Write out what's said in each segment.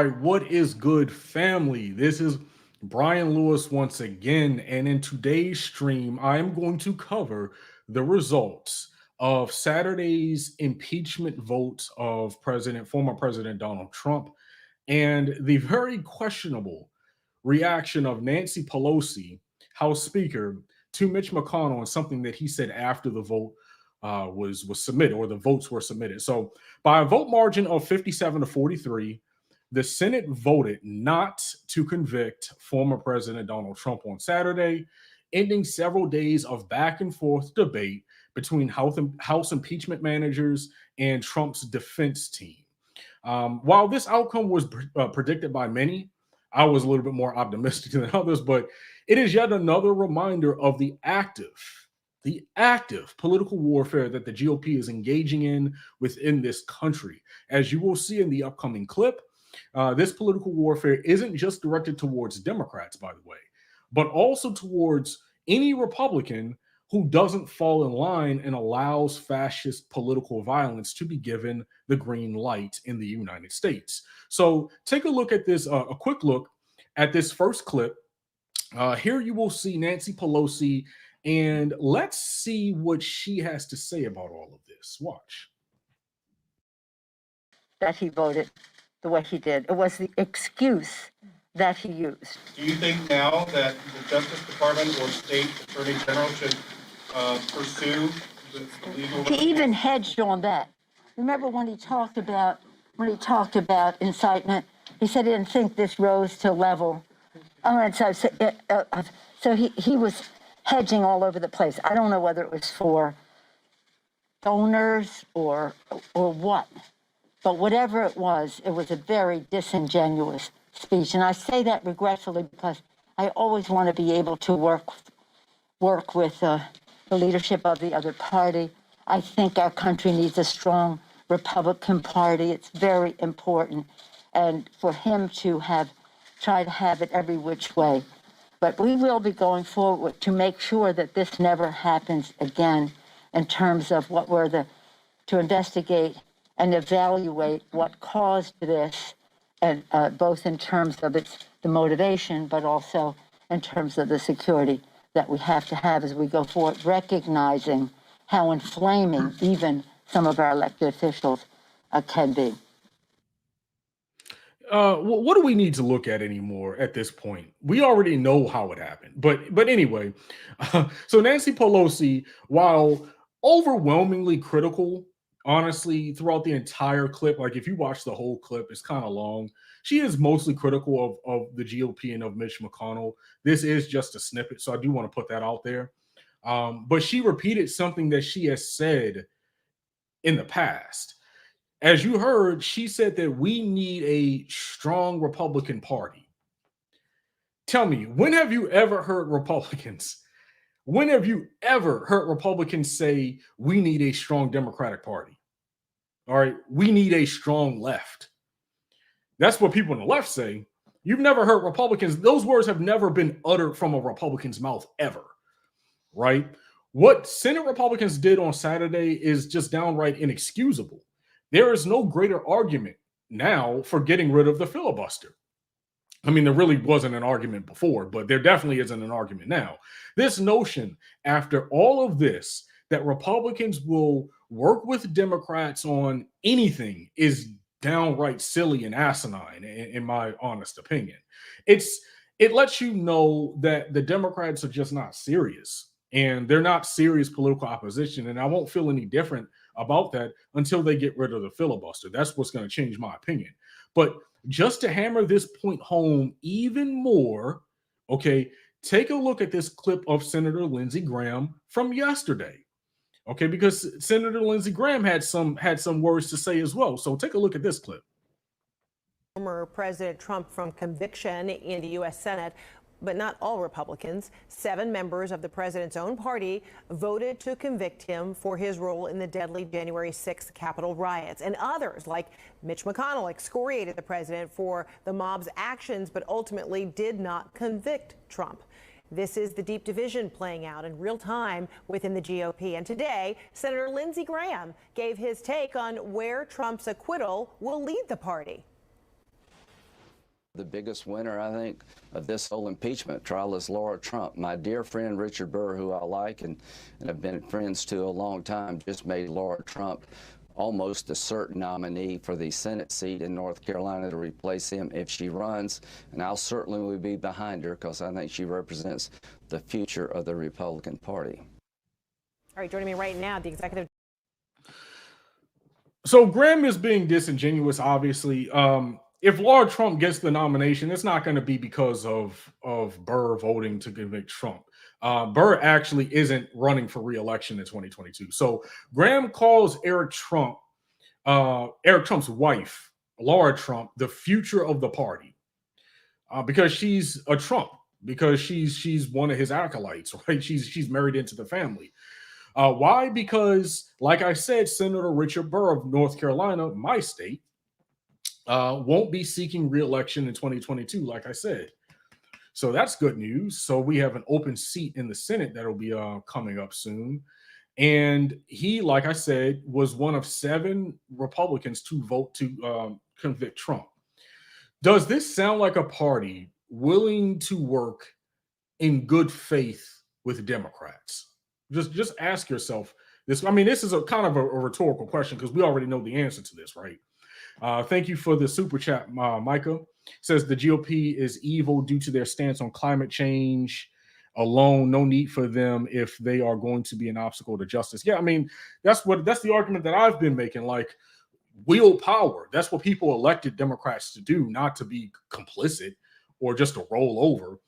right, what is good, family? This is Brian Lewis once again, and in today's stream, I am going to cover the results of Saturday's impeachment vote of former President Donald Trump, and the very questionable reaction of Nancy Pelosi, House Speaker, to Mitch McConnell and something that he said after the vote was submitted, or the votes were submitted. So, by a vote margin of 57-43, the Senate voted not to convict former President Donald Trump on Saturday, ending several days of back and forth debate between House impeachment managers and Trump's defense team. While this outcome was predicted by many, I was a little bit more optimistic than others, but it is yet another reminder of the active political warfare that the GOP is engaging in within this country. As you will see in the upcoming clip, this political warfare isn't just directed towards Democrats, by the way, but also towards any Republican who doesn't fall in line and allows fascist political violence to be given the green light in the United States. So take a look at this, a quick look at this first clip. Here you will see Nancy Pelosi, and let's see what she has to say about all of this. Watch. That he voted the way he did. It was the excuse that he used. Do you think now that the Justice Department or State Attorney General should pursue the legal? He even hedged on that. Remember when he talked about incitement? He said he didn't think this rose to level. Oh, and so he was hedging all over the place. I don't know whether it was for donors or what, but whatever it was a very disingenuous speech. And I say that regretfully because I always want to be able to work with the leadership of the other party. I think our country needs a strong Republican Party. It's very important. And for him to try to have it every which way. But we will be going forward to make sure that this never happens again in terms of to investigate and evaluate what caused this, and both in terms of the motivation, but also in terms of the security that we have to have as we go forward, recognizing how inflaming even some of our elected officials can be. What do we need to look at anymore at this point? We already know how it happened, but anyway. So Nancy Pelosi, while overwhelmingly critical, honestly, throughout the entire clip, like if you watch the whole clip, it's kind of long. She is mostly critical of the GOP and of Mitch McConnell. This is just a snippet, so I do want to put that out there. But she repeated something that she has said in the past. As you heard, she said that we need a strong Republican Party. Tell me, when have you ever heard Republicans say we need a strong Democratic Party? All right, we need a strong left. That's what people on the left say. You've never heard Republicans. Those words have never been uttered from a Republican's mouth ever, right? What Senate Republicans did on Saturday is just downright inexcusable. There is no greater argument now for getting rid of the filibuster. I mean, there really wasn't an argument before, but there definitely isn't an argument now. This notion, after all of this, that Republicans will work with Democrats on anything is downright silly and asinine, in my honest opinion. It lets you know that the Democrats are just not serious, and they're not serious political opposition, and I won't feel any different about that until they get rid of the filibuster. That's what's going to change my opinion. But just to hammer this point home even more, okay, take a look at this clip of Senator Lindsey Graham from yesterday. Okay, because Senator Lindsey Graham had some words to say as well. So take a look at this clip. Former President Trump from conviction in the U.S. Senate, but not all Republicans. 7 members of the president's own party voted to convict him for his role in the deadly January 6th Capitol riots. And others, like Mitch McConnell, excoriated the president for the mob's actions, but ultimately did not convict Trump. This is the deep division playing out in real time within the GOP. And today, Senator Lindsey Graham gave his take on where Trump's acquittal will lead the party. The biggest winner, I think, of this whole impeachment trial is Laura Trump. My dear friend Richard Burr, who I like and have been friends to a long time, just made Laura Trump almost a certain nominee for the Senate seat in North Carolina to replace him if she runs. And I'll certainly be behind her because I think she represents the future of the Republican Party. All right, joining me right now, the executive. So Graham is being disingenuous, obviously. If Laura Trump gets the nomination, it's not going to be because of Burr voting to convict Trump. Burr actually isn't running for re-election in 2022. So Graham calls Eric Trump's wife, Laura Trump, the future of the party because she's a Trump, because she's one of his acolytes, right? She's married into the family. Why? Because, like I said, Senator Richard Burr of North Carolina, my state, won't be seeking re-election in 2022, like I said. So that's good news. So we have an open seat in the Senate that'll be coming up soon. And he, like I said, was one of 7 Republicans to vote to convict Trump. Does this sound like a party willing to work in good faith with Democrats? Just ask yourself this. I mean, this is a kind of a rhetorical question because we already know the answer to this, right? Thank you for the super chat, Micah. Says the GOP is evil due to their stance on climate change alone. No need for them if they are going to be an obstacle to justice. Yeah, I mean, that's the argument that I've been making. Like, wield power. That's what people elected Democrats to do, not to be complicit or just to roll over.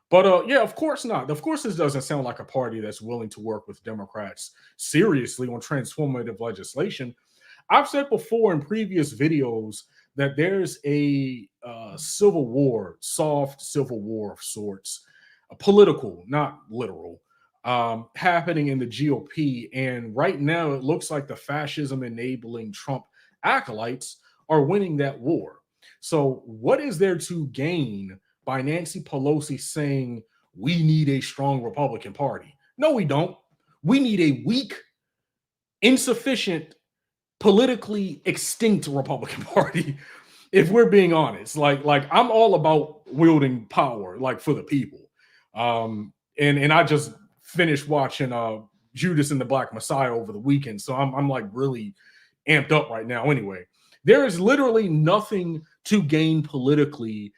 But yeah, of course not. Of course, this doesn't sound like a party that's willing to work with Democrats seriously on transformative legislation. I've said before in previous videos that there's a civil war, soft civil war of sorts, a political, not literal, happening in the GOP. And right now, it looks like the fascism enabling Trump acolytes are winning that war. So what is there to gain by Nancy Pelosi saying we need a strong Republican Party? No, we don't. We need a weak, insufficient, politically extinct Republican Party, if we're being honest. Like I'm all about wielding power, like, for the people. And I just finished watching Judas and the Black Messiah over the weekend, so I'm like really amped up right now. Anyway, there is literally nothing to gain politically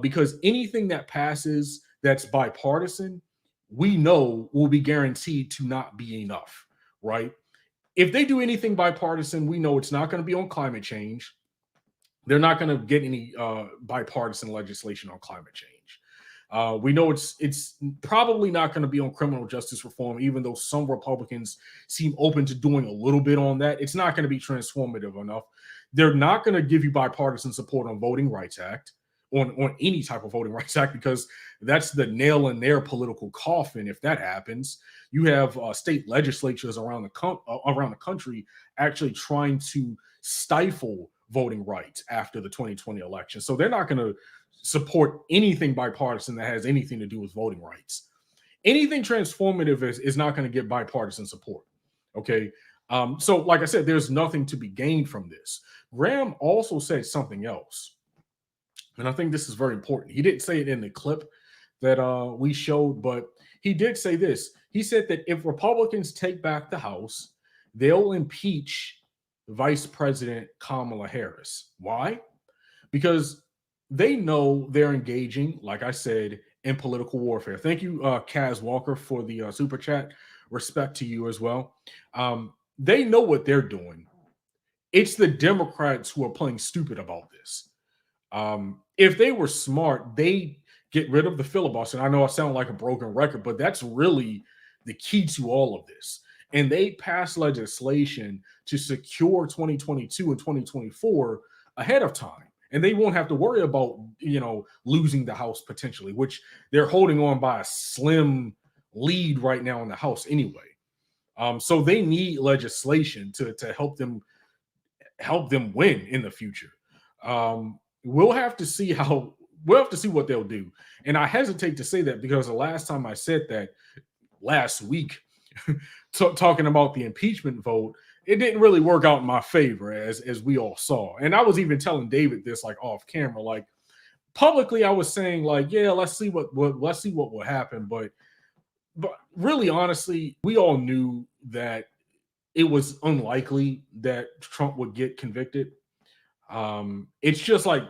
because anything that passes that's bipartisan, we know will be guaranteed to not be enough, right? If they do anything bipartisan, we know it's not going to be on climate change. They're not going to get any bipartisan legislation on climate change. We know it's probably not going to be on criminal justice reform, even though some Republicans seem open to doing a little bit on that. It's not going to be transformative enough. They're not going to give you bipartisan support on Voting Rights Act, on any type of Voting Rights Act, because that's the nail in their political coffin. If that happens, you have state legislatures around the country actually trying to stifle voting rights after the 2020 election. So they're not going to support anything bipartisan that has anything to do with voting rights. Anything transformative is not going to get bipartisan support. Okay. So like I said, there's nothing to be gained from this. Graham also said something else, and I think this is very important. He didn't say it in the clip that we showed, but he did say this. He said that if Republicans take back the House, they'll impeach Vice President Kamala Harris. Why? Because they know they're engaging, like I said, in political warfare. Thank you, Kaz Walker, for the super chat. Respect to you as well. They know what they're doing. It's the Democrats who are playing stupid about this. If they were smart, they get rid of the filibuster. And I know I sound like a broken record, but that's really the key to all of this. And they pass legislation to secure 2022 and 2024 ahead of time. And they won't have to worry about, losing the House potentially, which they're holding on by a slim lead right now in the House anyway. So they need legislation to help them win in the future. We'll have to see what they'll do. And I hesitate to say that because the last time I said that, last week, talking about the impeachment vote, it didn't really work out in my favor, as we all saw. And I was even telling David this, like, off camera, like, publicly I was saying like, yeah, let's see what will happen. But really, honestly, we all knew that it was unlikely that Trump would get convicted. It's just like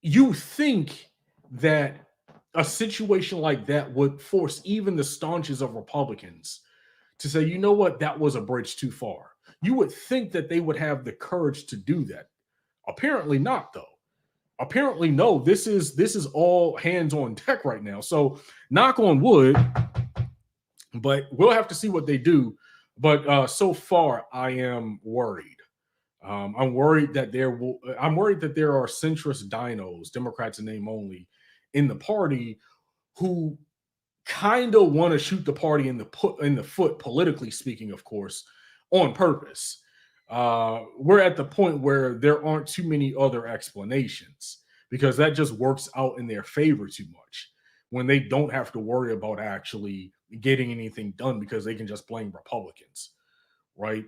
you think that a situation like that would force even the staunchest of Republicans to say, you know what, that was a bridge too far. You would think that they would have the courage to do that. Apparently not, though. Apparently, no, this is all hands on deck right now. So knock on wood, but we'll have to see what they do. But so far, I am worried. I'm worried that there are centrist dinos, Democrats in name only, in the party who kind of want to shoot the party in the foot, politically speaking, of course, on purpose. We're at the point where there aren't too many other explanations because that just works out in their favor too much when they don't have to worry about actually getting anything done because they can just blame Republicans, right?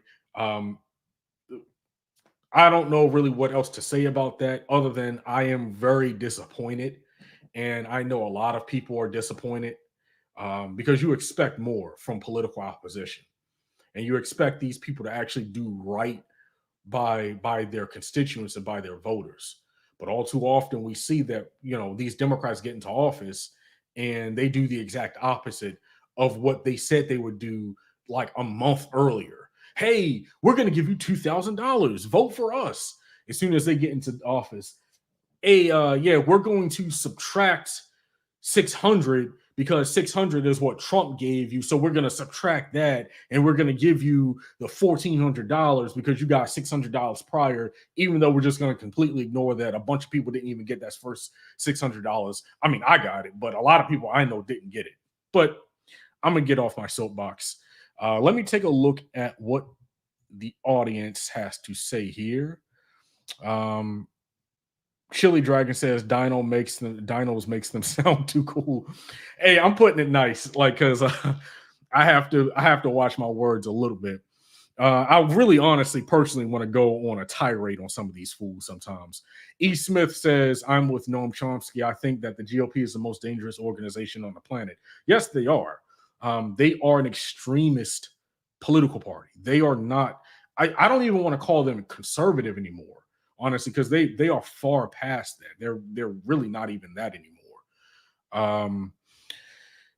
I don't know really what else to say about that other than I am very disappointed. And I know a lot of people are disappointed because you expect more from political opposition. And you expect these people to actually do right by their constituents and by their voters. But all too often we see that, these Democrats get into office and they do the exact opposite of what they said they would do like a month earlier. Hey, we're going to give you $2,000. Vote for us. As soon as they get into office, we're going to subtract 600 because 600 is what Trump gave you. So we're going to subtract that and we're going to give you the $1,400 because you got $600 prior, even though we're just going to completely ignore that. A bunch of people didn't even get that first $600. I mean, I got it, but a lot of people I know didn't get it. But I'm going to get off my soapbox. Let me take a look at what the audience has to say here. Chili Dragon says dinos makes them sound too cool. Hey, I'm putting it nice, like, because I have to watch my words a little bit. I really, honestly, personally want to go on a tirade on some of these fools sometimes. E. Smith says, I'm with Noam Chomsky. I think that the GOP is the most dangerous organization on the planet. Yes, they are. They are an extremist political party. They are not. I don't even want to call them conservative anymore. Honestly, because they are far past that. They're really not even that anymore.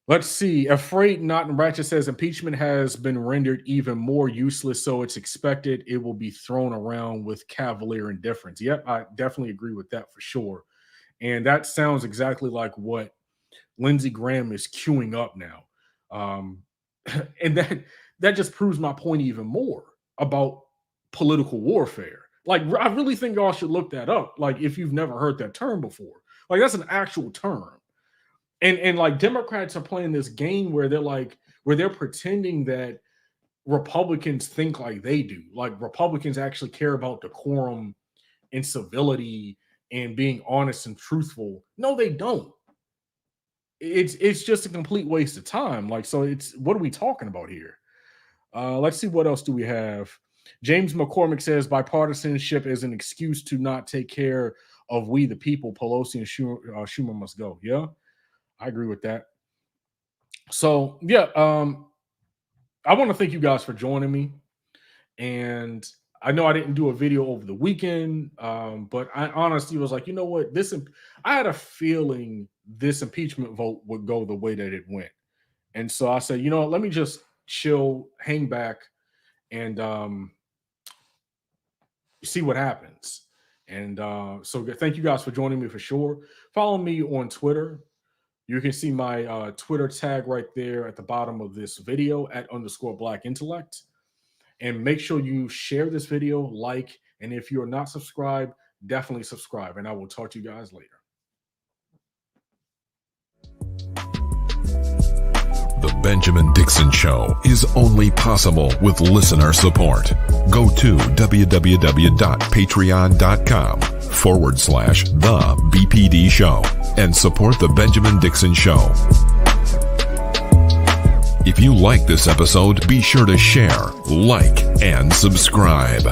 Let's see. Afraid Not in Ratchet says impeachment has been rendered even more useless, so it's expected it will be thrown around with cavalier indifference. Yep, I definitely agree with that for sure. And that sounds exactly like what Lindsey Graham is queuing up now. And that just proves my point even more about political warfare. Like, I really think y'all should look that up. Like, if you've never heard that term before, like that's an actual term. And like Democrats are playing this game where they're pretending that Republicans think like they do. Like Republicans actually care about decorum and civility and being honest and truthful. No, they don't. It's just a complete waste of time. Like, so what are we talking about here? Let's see, what else do we have? James McCormick says bipartisanship is an excuse to not take care of we the people. Pelosi and Schumer must go. Yeah, I agree with that. So yeah, I want to thank you guys for joining me. And I know I didn't do a video over the weekend, but I honestly was like, you know what? I had a feeling this impeachment vote would go the way that it went. And so I said, you know what? Let me just chill, hang back, and see what happens. And so thank you guys for joining me for sure. Follow me on Twitter. You can see my Twitter tag right there at the bottom of this video at _Black Intellect. And make sure you share this video, like, and if you're not subscribed, definitely subscribe. And I will talk to you guys later. The Benjamin Dixon Show is only possible with listener support. Go to www.patreon.com/The BPD Show and support The Benjamin Dixon Show. If you like this episode, be sure to share, like, and subscribe.